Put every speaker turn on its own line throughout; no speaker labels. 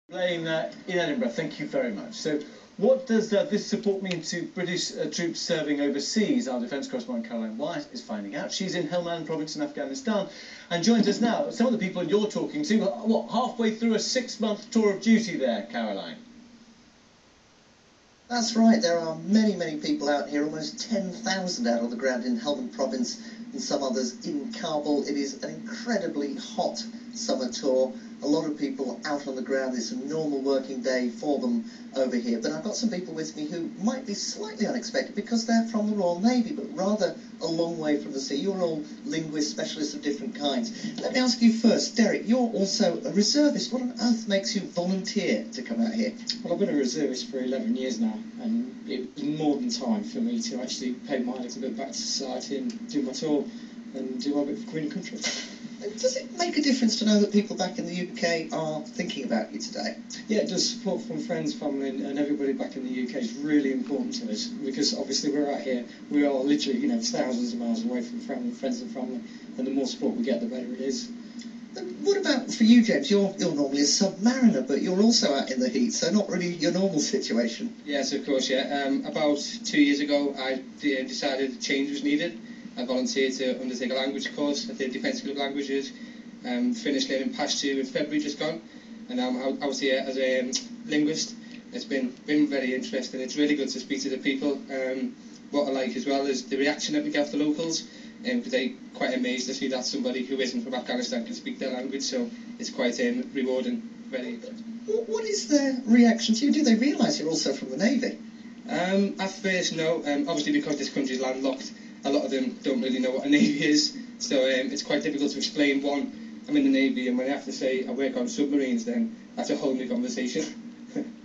Blaine in Edinburgh, thank you very much. So, what does this support mean to British troops serving overseas? Our defence correspondent Caroline Wyatt is finding out. She's in Helmand province in Afghanistan and joins us now. Some of the people you're talking to, what, halfway through a 6-month tour of duty there, Caroline?
That's right, there are many people out here, almost 10,000 out on the ground in Helmand province and some others in Kabul. It is an incredibly hot summer tour. A lot of people out on the ground. It's a normal working day for them over here. But I've got some people with me who might be slightly unexpected because they're from the Royal Navy, but rather a long way from the sea. You're all linguists, specialists of different kinds. Let me ask you first, Derek, you're also a reservist. What on earth makes you volunteer to come out here?
Well, I've been a reservist for 11 years now, and it was more than time for me to actually pay my little bit back to society and do my tour and do my bit for Queen and Country.
Does it make a difference to know that people back in the UK are thinking about you today?
Yeah, it does. Support from friends, family and everybody back in the UK is really important to us because obviously we're out here, we are literally, thousands of miles away from friends and family, and the more support we get, the better it is.
And what about for you, James? You're normally a submariner, but you're also out in the heat, so not really your normal situation.
Yes, of course, yeah. About 2 years ago, I decided a change was needed. I volunteered to undertake a language course at the Defence School of Languages. Finished learning Pashto in February just gone, and now I'm out here as a linguist. It's been very interesting. It's really good to speak to the people. What I like as well is the reaction that we get from the locals, because they're quite amazed to see that somebody who isn't from Afghanistan can speak their language, so it's quite rewarding. Very good.
What is their reaction to you? Do they realise you're also from the Navy?
At first, no. Obviously, because this country's landlocked, a lot of them don't really know what a Navy is, so it's quite difficult to explain. One, I'm in the Navy, and when I have to say I work on submarines, then that's a whole new conversation.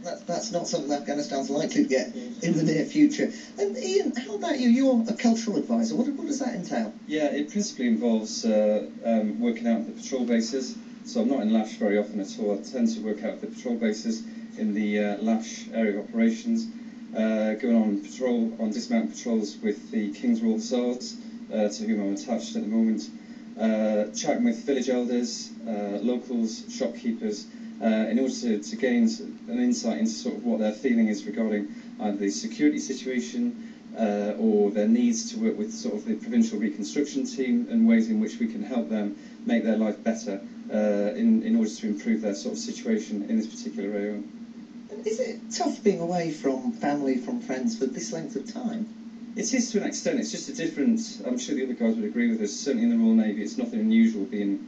That's not something Afghanistan's likely to get in the near future. And Ian, how about you? You're a cultural advisor. What does that entail?
Yeah, it principally involves working out at the patrol bases. So I'm not in Lash very often at all. I tend to work out at the patrol bases in the Lash area of operations. Going on patrol, on dismount patrols with the King's Royal Hussars, to whom I'm attached at the moment, chatting with village elders, locals, shopkeepers, in order to gain an insight into sort of what their feeling is regarding either the security situation or their needs to work with sort of the provincial reconstruction team and ways in which we can help them make their life better in order to improve their sort of situation in this particular area.
Is it tough being away from family, from friends for this length of time?
It is to an extent. It's just a different, I'm sure the other guys would agree with us, certainly in the Royal Navy it's nothing unusual being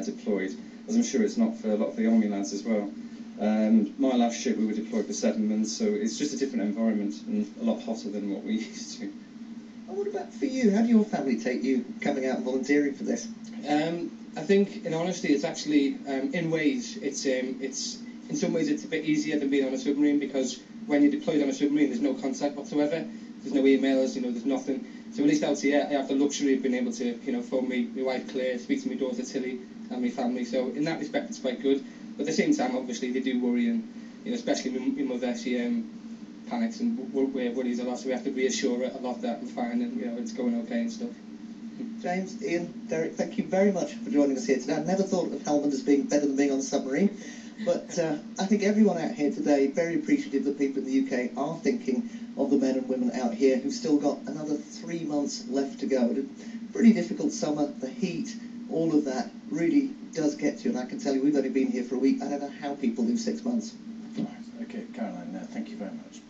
deployed, as I'm sure it's not for a lot of the Army lads as well. My last ship we were deployed for 7 months, so it's just a different environment and a lot hotter than what we used to.
And what about for you? How do your family take you coming out and volunteering for this?
I think, in honesty, it's actually, in ways, it's in some ways it's a bit easier than being on a submarine, because when you're deployed on a submarine there's no contact whatsoever, there's no emails, there's nothing. So at least out here I have the luxury of being able to, phone my wife Claire, speak to my daughter Tilly and my family, so in that respect it's quite good. But at the same time, obviously, they do worry, and especially my mother, she panics and worries a lot, so we have to reassure her a lot that I'm fine and it's going okay and stuff.
James, Ian, Derek, thank you very much for joining us here today. I never thought of Helmand as being better than being on a submarine, but I think everyone out here today very appreciative that people in the UK are thinking of the men and women out here who've still got another 3 months left to go. A pretty difficult summer, the heat, all of that really does get to you, and I can tell you we've only been here for a week. I don't know how people do 6 months.
All right, okay, Caroline, thank you very much.